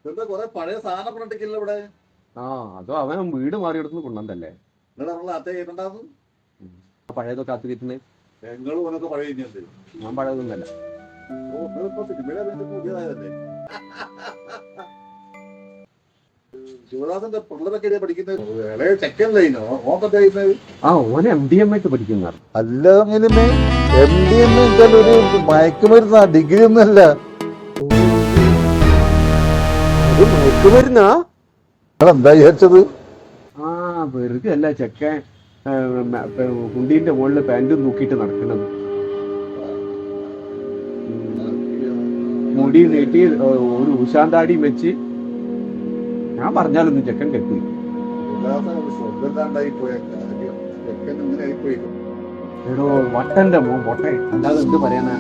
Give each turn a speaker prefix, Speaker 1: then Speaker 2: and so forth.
Speaker 1: എന്താ കൊറേ പഴയ സാധനം പ്രണ്ടിക്കില്ല ഇവിടെ.
Speaker 2: ആ അതോ അവൻ വീട് മാറിയെടുത്ത് കൊണ്ടുവന്നല്ലേ.
Speaker 1: നിങ്ങളെ നമ്മളെ അത്തേ ചെയ്തിട്ടുണ്ടാവും.
Speaker 2: പഴയതൊക്കെ അത്ത് കിട്ടുന്നത്
Speaker 1: ഞങ്ങളും ഓനൊക്കെ പഴയ ഇനിയുണ്ട്.
Speaker 2: ഞാൻ പഴയതൊന്നല്ല.
Speaker 1: ഓ നിങ്ങളിപ്പോ സിനിമയിലെ പുതിയതായതല്ലേ. ശിവദാസന്റെ പിള്ളേരൊക്കെ പഠിക്കുന്നത് ഇളയ ചെക്കല്ലേ ഓക്കെ ചെയ്യുന്നത്.
Speaker 2: ആ ഓന് MDMA പഠിക്കുന്ന.
Speaker 1: അല്ല അങ്ങനെമേ MDMA വെച്ചാൽ ഒരു മയക്കുമരുന്നാ, ഡിഗ്രി ഒന്നല്ല.
Speaker 2: മയക്കുമരുന്നാ?
Speaker 1: എന്താ വിചാരിച്ചത്?
Speaker 2: ആ വെറുതെ അല്ല ചെക്കൻ കുണ്ടീന്റെ മുകളിൽ പാന്റും തൂക്കിയിട്ട് നടക്കുന്നത്. മുടി നീട്ടി ഒരു ഉഷാന്താടിയും വെച്ച്. ഞാൻ പറഞ്ഞാലൊന്നും ചെക്കൻ കേൾക്കില്ല. എടോ വട്ടന്റെ മോൻ പൊട്ടെ, അല്ലാതെ എന്ത് പറയാനാ.